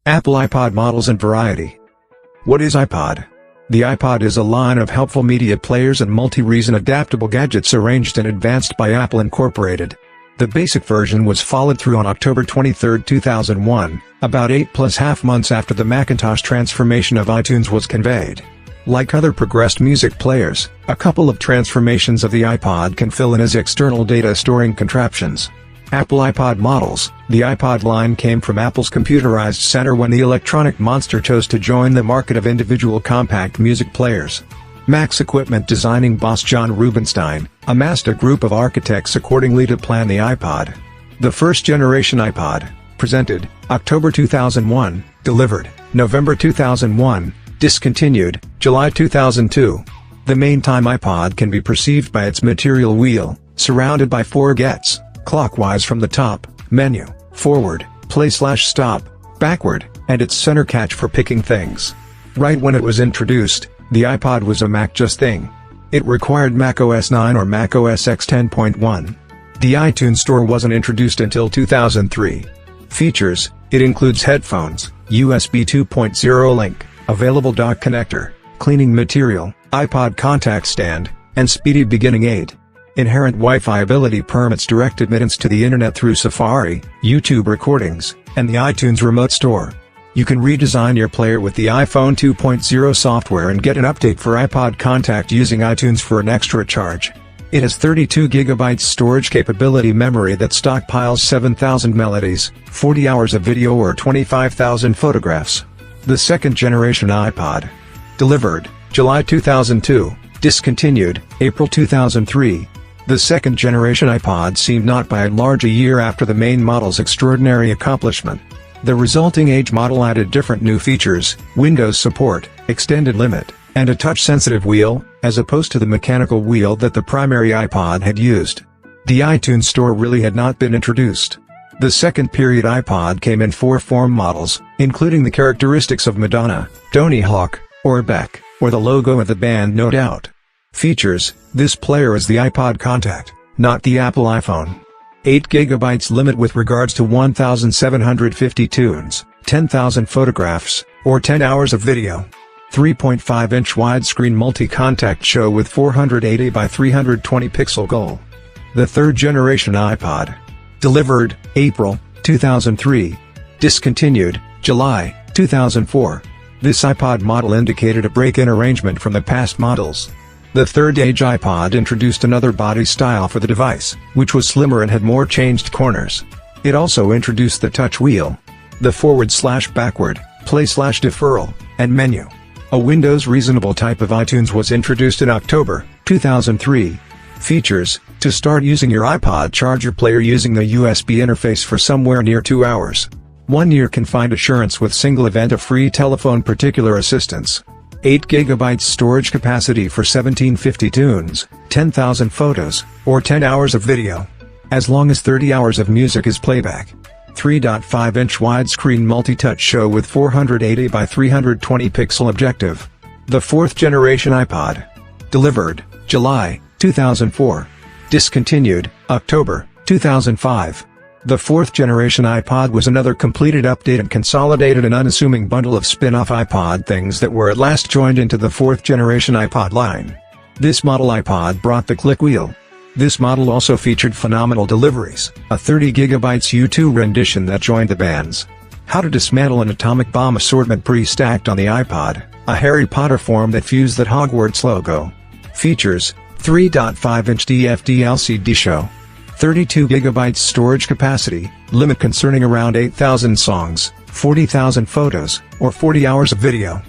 Apple iPod models and variety. What is iPod? The iPod is a line of helpful media players and multi-reason adaptable gadgets arranged and advanced by Apple Incorporated. The basic version was followed through on October 23, 2001, about 8+ months after the Macintosh transformation of iTunes was conveyed. Like other progressed music players, a couple of transformations of the iPod can fill in as external data storing contraptions. Apple iPod models. The iPod line came from Apple's computerized center when the electronic monster chose to join the market of individual compact music players. Mac's equipment designing boss John Rubinstein amassed a group of architects accordingly to plan the iPod. The first generation iPod, presented, October 2001, delivered, November 2001, discontinued, July 2002. The main-time iPod can be perceived by its material wheel, surrounded by 4 gets, clockwise from the top, menu, forward, play/stop, backward, and its center catch for picking things. Right when it was introduced, the iPod was a Mac just thing. It required Mac OS 9 or Mac OS X 10.1. The iTunes Store wasn't introduced until 2003. Features: it includes headphones, USB 2.0 link, available dock connector, cleaning material, iPod contact stand, and speedy beginning aid. Inherent Wi-Fi ability permits direct admittance to the internet through Safari, YouTube recordings, and the iTunes Remote Store. You can redesign your player with the iPhone 2.0 software and get an update for iPod Contact using iTunes for an extra charge. It has 32 GB storage capability memory that stockpiles 7,000 melodies, 40 hours of video or 25,000 photographs. The second generation iPod. Delivered, July 2002, discontinued, April 2003. The second generation iPod seemed not by and large a year after the main model's extraordinary accomplishment. The resulting Age model added different new features, Windows support, extended limit, and a touch-sensitive wheel, as opposed to the mechanical wheel that the primary iPod had used. The iTunes Store really had not been introduced. The second period iPod came in 4 form models, including the characteristics of Madonna, Tony Hawk, or Beck, or the logo of the band No Doubt. Features: this player is the iPod Contact, not the Apple iPhone. 8 GB limit with regards to 1,750 tunes, 10,000 photographs, or 10 hours of video. 3.5-inch widescreen multi-contact show with 480 by 320 pixel goal. The third generation iPod. Delivered, April 2003. Discontinued, July 2004. This iPod model indicated a break-in arrangement from the past models. The third Age iPod introduced another body style for the device, which was slimmer and had more changed corners. It also introduced the touch wheel, the forward/backward, play/deferral, and menu. A Windows reasonable type of iTunes was introduced in October 2003. Features: to start using your iPod, charge your player using the USB interface for somewhere near 2 hours. 1 year confined assurance with single event of free telephone particular assistance. 8 GB storage capacity for 1,750 tunes, 10,000 photos, or 10 hours of video. As long as 30 hours of music is playback. 3.5-inch widescreen multi-touch show with 480 by 320 pixel objective. The fourth generation iPod. Delivered, July 2004. Discontinued, October 2005. The fourth generation iPod was another completed update and consolidated an unassuming bundle of spin-off iPod things that were at last joined into the fourth generation iPod line. This model iPod brought the click wheel. This model also featured phenomenal deliveries, a 30 GB U2 rendition that joined the bands. How to dismantle an atomic bomb assortment pre-stacked on the iPod, a Harry Potter form that fused that Hogwarts logo. Features: 3.5-inch DFD LCD show. 32 GB storage capacity, limit concerning around 8,000 songs, 40,000 photos, or 40 hours of video.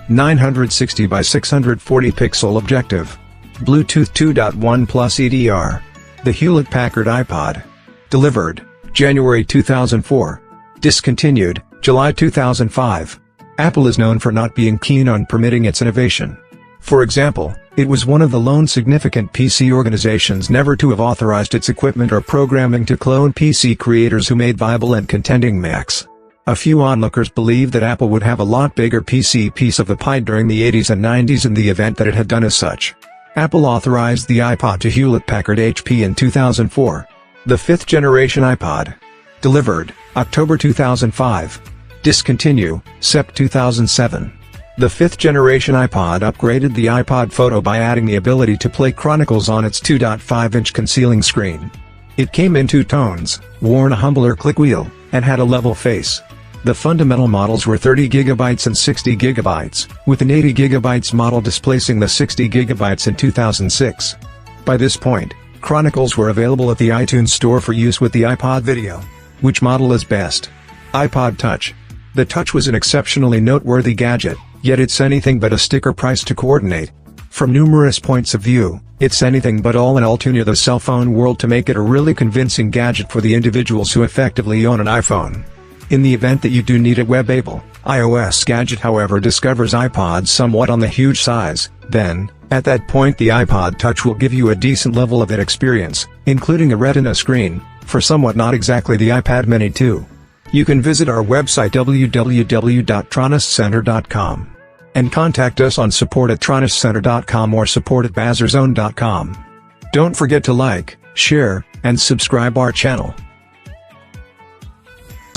960 by 640 pixel objective. Bluetooth 2.1 plus EDR. The Hewlett-Packard iPod. Delivered, January 2004. Discontinued, July 2005. Apple is known for not being keen on permitting its innovation. For example, it was one of the lone significant PC organizations never to have authorized its equipment or programming to clone PC creators who made viable and contending Macs. A few onlookers believed that Apple would have a lot bigger PC piece of the pie during the 80s and 90s in the event that it had done as such. Apple authorized the iPod to Hewlett-Packard HP in 2004. The fifth generation iPod. Delivered, October 2005. Discontinue, Sept 2007. The 5th generation iPod upgraded the iPod Photo by adding the ability to play Chronicles on its 2.5-inch concealing screen. It came in 2 tones, wore a humbler click wheel, and had a level face. The fundamental models were 30GB and 60GB, with an 80GB model displacing the 60GB in 2006. By this point, Chronicles were available at the iTunes Store for use with the iPod Video. Which model is best? iPod Touch. The Touch was an exceptionally noteworthy gadget, yet it's anything but a sticker price to coordinate. From numerous points of view, it's anything but all in all too near the cell phone world to make it a really convincing gadget for the individuals who effectively own an iPhone. In the event that you do need a web-able, iOS gadget however discovers iPods somewhat on the huge size, then, at that point the iPod Touch will give you a decent level of that experience, including a Retina screen, for somewhat not exactly the iPad Mini 2. You can visit our website www.Tronicscenter.com and contact us on support@Tronicscenter.com or support@BazzerZone.com. Don't forget to like, share, and subscribe our channel.